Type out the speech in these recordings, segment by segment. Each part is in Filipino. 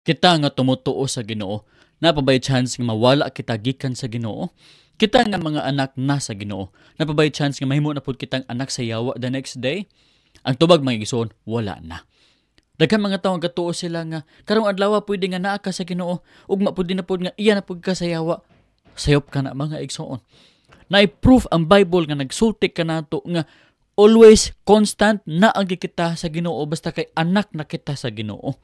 Kita nga tumutuo sa Ginoo, napabay chance nga mawala kita gikan sa Ginoo. Kita nga mga anak na sa Ginoo, napabay chance nga mahimo na pud kitang anak sa yawa the next day. Ang tubag mga igsoon, wala na. Daghan mga tawo gatuo sila nga karong adlaw pwede nga naa ka sa Ginoo, ugma pud na pud nga iya na pud ka sa yawa. Sayop ka na mga igsoon. Na-proof ang Bible nga nagsulti ka nato nga always constant na ang kita sa Ginoo basta kay anak na kita sa Ginoo.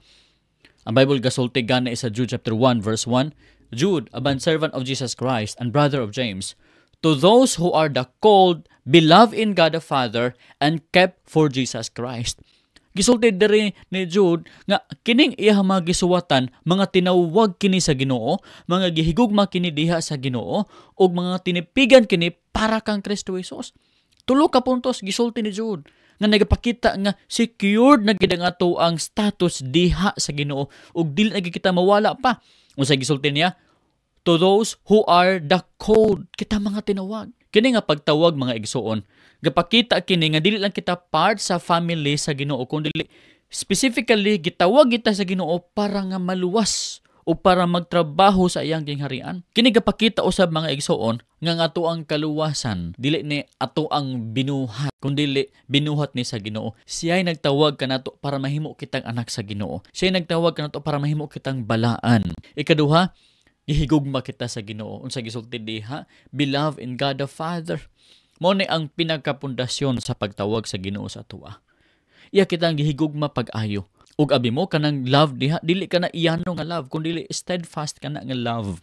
Ang Bible gasulti gana sa Jude chapter 1 verse 1, Jude, a bondservant of Jesus Christ and brother of James, to those who are the called, beloved in God the Father, and kept for Jesus Christ. Gisulti diri ni Jude nga kining iyang mga gisuwatan, mga tinawag kini sa Ginoo, mga gihigugma kini diha sa Ginoo, ug mga tinipigan kini para kang Kristo Jesus. Tulo ka puntos gisulti ni Jude nga nagapakita nga secured na gid ang ato ang status diha sa Ginoo ug dili na kita mawala pa. Unsa gisulti niya? To those who are the called, kita mga tinawag. Kini nga pagtawag mga igsoon, gapakita kini nga dili lang kita part sa family sa Ginoo kundi specifically gitawag kita sa Ginoo para nga maluwas o para magtrabaho sa iyang gingharian. Kini gapakita usab mga igsoon nga ato ang kaluwasan dili ni ato ang binuhat kundi binuhat ni sa Ginoo. Siya ay nagtawag kanato para mahimo kitang anak sa Ginoo. Siya ay nagtawag kanato para mahimo kitang balaan. Ikaduha, gihigugma kita sa Ginoo. Unsa gisulti diha? Beloved in God the Father. Mao ni ang pinagkapundasyon sa pagtawag sa Ginoo sa atoa. Iya kitang gihigugma pag-ayo. Ug abi mo kanang love diha, dili ka na iyano nga love, kundi steadfast ka na nga love.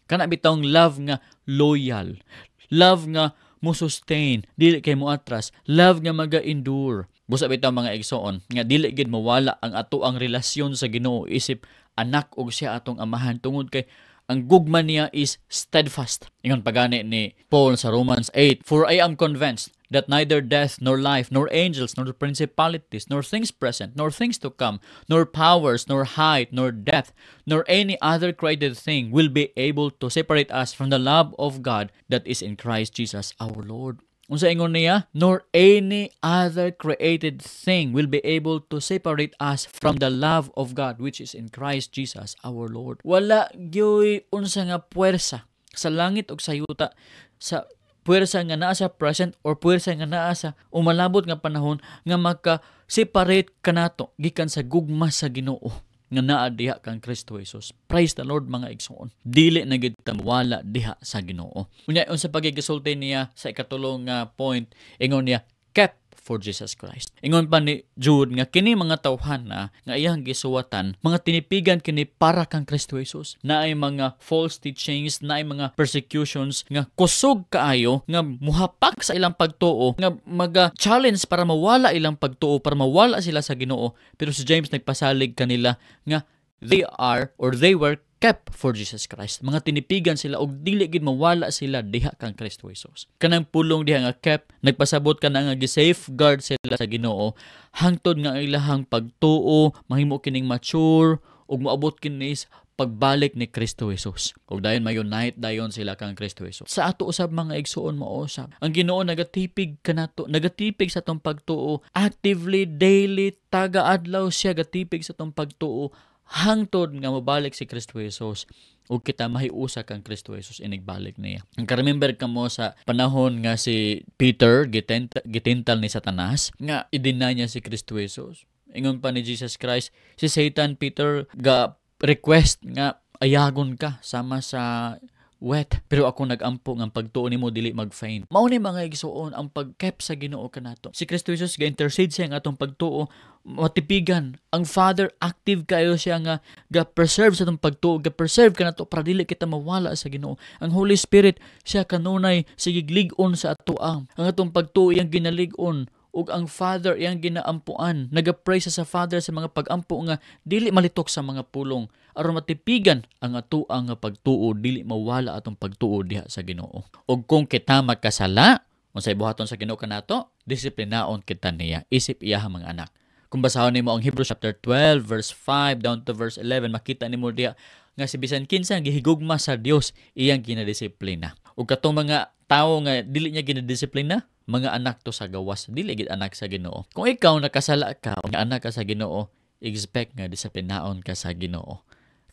Kana bitawng love nga loyal. Love nga mo sustain, dili kay mo atras. Love nga maga-endure. Busa bitaw mga igsoon nga dili gid mawala ang ato ang relasyon sa Ginoo isip anak og siya atong amahan tungod kay ang gugma niya is steadfast. Ingon pagani ni Paul sa Romans 8, for I am convinced that neither death, nor life, nor angels, nor principalities, nor things present, nor things to come, nor powers, nor height, nor depth, nor any other created thing will be able to separate us from the love of God that is in Christ Jesus our Lord. Unsa ingon niya? Nor any other created thing will be able to separate us from the love of God which is in Christ Jesus our Lord. Wala gyoy unsa nga puwersa sa langit ug sa yuta, sa puwersa nga naa sa present or puwersa nga naa sa umalabot nga panahon nga maka-separate kanato gikan sa gugma sa Ginoo nga naa diha kang Kristo Jesus. Praise the Lord mga igsoon. Dili na gid ta mawala diha sa Ginoo. Unya unsa pagigisulti niya sa ikatulong nga point, ingon niya kept for Jesus Christ. Ingon pa ni Jude nga kini mga tawhana nga iyang gisuwatan, mga tinipigan kini para kang Kristo Jesus. Naay mga false teachings, naay mga persecutions nga kusog kaayo nga muhapak sa ilang pagtuo, nga maga-challenge para mawala ilang pagtuo, para mawala sila sa Ginoo. Pero si James nagpasalig kanila nga they were kept for Jesus Christ. Mga tinipigan sila og dili gid mawala sila diha kang Kristo Jesus. Kanang pulong diha nga kept, nagpasabot ka na nga gi-safeguard sila sa Ginoo hangtod nga ilahang pagtuo mahimo kining mature ug moabot kini pagbalik ni Kristo Jesus. Ug dayon ma-unite dayon sila kang Kristo Jesus. Sa ato usab mga igsuon mao usab. Ang Ginoo nagatipig kanato, nagatipig sa tong pagtuo actively, daily, taga-adlaw siya gatipig sa tong pagtuo hangtod nga mabalik si Kristo Jesus ug kita mahiusa kang Kristo Jesus inigbalik niya. Ang ka-remember ka mo sa panahon nga si Peter gitintal ni Satanas nga i-deny niya si Kristo Jesus. Ingon pa ni Jesus Christ, si Satan Peter ga request nga ayagon ka sama sa wet, pero ako nagampo nga pagtuo nimo dili mag-faint. Mao ni mga igsuon ang pagkep sa Ginoo kanato. Si Kristo Jesus ga-intercede siya nga atong pagtuo matipigan. Ang Father active kayo siya nga ga-preserve sa atong pagtuo, ga-preserve kanato para dili kita mawala sa Ginoo. Ang Holy Spirit siya kanunay sigig-lig-on sa atoang. Ang atong pagtuo iyang ginalig-on ug ang Father iyang ginaampuan. Nagapray sa Father sa mga pagampo nga dili malitok sa mga pulong aron matipigan ang atuang nga pagtuo dili mawala atong pagtuo diha sa Ginoo. Ug kung kita makasala, unsay buhaton sa Ginoo kanato? Disiplinaon kita niya isip iyaha mga anak. Kung basahon nimo ang Hebrews chapter 12 verse 5 down to verse 11, makita nimo diha nga si bisan kinsa gihigugma sa Dios iyang ginadisiplina. Ug katong mga tawo nga dili niya ginadisiplina, mga anak to sa gawas, dili gid anak sa Ginoo. Kung ikaw nakasala ka o anak ka sa Ginoo, expect nga disiplinaon ka sa Ginoo.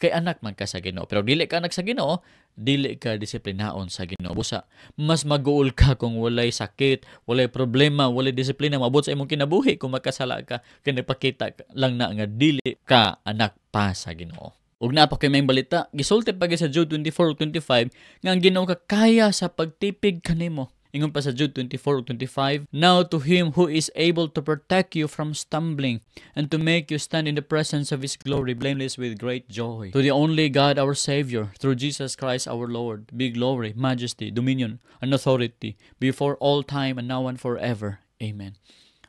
kay anak man ka sa Ginoo. Pero dili ka anak sa Ginoo, dili ka disiplinaon sa Ginoo. Busa, mas maguol ka kung walay sakit, walay problema, walay disiplina, mabot sa imong kinabuhi kung makasala ka, kaya nagpakita lang na nga dili ka anak pa sa Ginoo. Ug na pa kay may balita, gisulti pa sa Jude 24:25 nga ang Ginoo kakaya sa pagtipig kanimo. Ingon pa sa Jude 24:25, "Now to him who is able to protect you from stumbling and to make you stand in the presence of his glory blameless with great joy. To the only God our Savior, through Jesus Christ our Lord, be glory, majesty, dominion, and authority before all time and now and forever. Amen."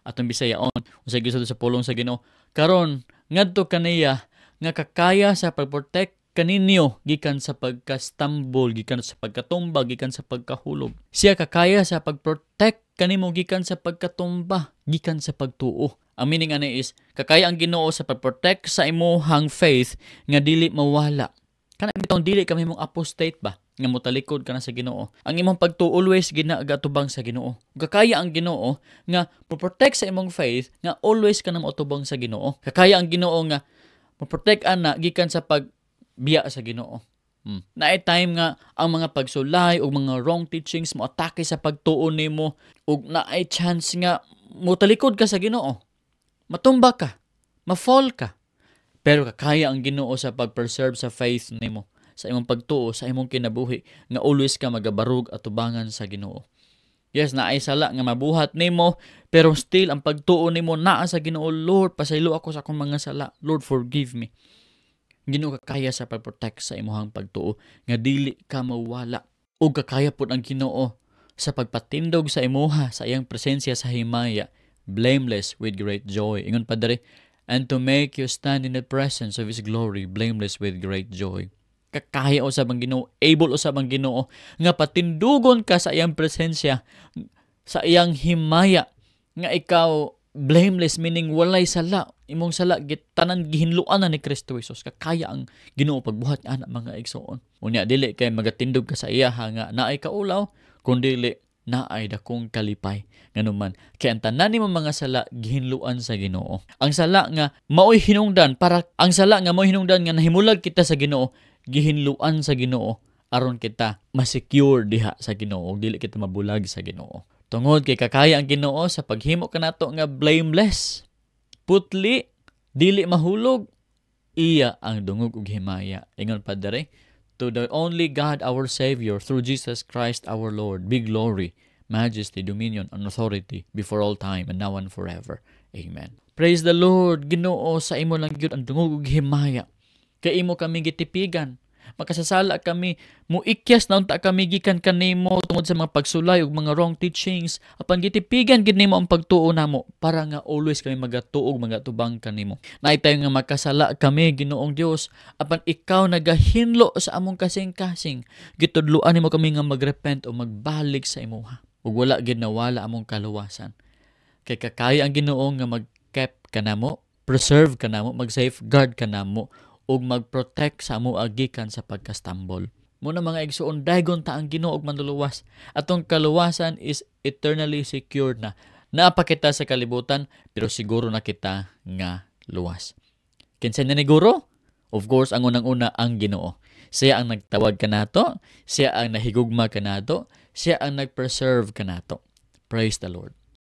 Atong Bisayaon, usay gisulti sa pulong sa Ginoo, karon ngadto kaniya nga kakaya sa pagprotect kaninyo gikan sa pagka-stumble, gikan sa pagkatumba, gikan sa pagkahulog. Siya kakaya sa pagprotect kanimo gikan sa pagkatumba, gikan sa pagtuo. Ang meaning ani is kakaya ang Ginoo sa pagprotect sa imong faith nga dili mawala. Kana bitong dili kami mong apostate ba nga motalikod ka na sa Ginoo. Ang imong pagtuo always ginagatubang sa Ginoo. Kakaya ang Ginoo nga mo-protect sa imong faith nga always ka na moatubang sa Ginoo. Kakaya ang Ginoo nga mo-protect ana gikan sa biya sa Ginoo. Naay time nga ang mga pagsulay o mga wrong teachings mo atake sa pagtuon nimo ug naay chance nga motalikod ka sa Ginoo. Matumba ka, ma-fall ka. Pero kakaya ang Ginoo sa pag-preserve sa faith nimo, sa imong pagtuo, sa imong kinabuhi nga always ka magabarug at tubangan sa Ginoo. Yes, naay sala nga mabuhat nimo, pero still ang pagtuo nimo naa sa Ginoo. Lord, pasaylo ako sa akong mga sala. Lord, forgive me. Ginoo kakaya sa pag-protect sa imuhang pagtuo nga dili ka mawala. Ug kakaya pud ang Ginoo sa pagpatindog sa imuha sa iyang presensya sa himaya, blameless with great joy. Ingon pa diri, and to make you stand in the presence of his glory, blameless with great joy. Kakaya usab ang Ginoo, able usab ang Ginoo nga patindugon ka sa iyang presensya, sa iyang himaya nga ikaw blameless, meaning walay sala. Imong sala tanan gihinluan na ni Kristo Jesus. Kakaya ang Ginoo pagbuhat ana mga igsoon. Unya dili kay magatindog ka sa iya nga naay kaulaw, kundi dili naay dakong kalipay. Nganuman kay ang tanan nimo mga sala gihinluan sa Ginoo. Ang sala nga maoy hinungdan nga nahimulag kita sa Ginoo, gihinluan sa Ginoo aron kita ma-secure diha sa Ginoo, dili kita mabulag sa Ginoo. Tungod kay kakaya ang Ginoo sa paghimo kanato nga blameless, putli, dili mahulog, iya ang dungog ug himaya. Ingon pa dere, to the only God our Savior, through Jesus Christ our Lord, be glory, majesty, dominion, and authority before all time and now and forever. Amen. Praise the Lord. Ginoo, sa imo lang gyud ang dungog ug himaya. Kay imo kami gitipigan. Makasasala kami, muikyas na unta kami gikan kanimo tungod sa mga pagsulay ug mga wrong teachings. Apan gitipigan gid nimo ang pagtuo namo para nga always kami magatuog, magatubang kanimo. Naay tayo nga makasala kami, Ginoong Dios, apan ikaw nagahinlo sa among kasing-kasing. Gitudloan nimo kami nga magrepent o magbalik sa imuha. Ug wala gid nawala among kaluwasan. Kay kakaya ang Ginoo nga mag-keep kanamo, preserve kanamo, mag-safeguard kanamo, ug mag-protect sa amo agikan sa pagkastumble. Muna mga igsuon, daygon ta ang Ginoo og manluluwas. Atong kaluwasan is eternally secured na. Naapa kita sa kalibutan, pero siguro na kita nga luwas. Kinsa na ni Guro? Of course, ang unang-una ang Ginoo. Siya ang nagtawag kanato, siya ang nahigugma kanato, siya ang nag-preserve kanato. Praise the Lord.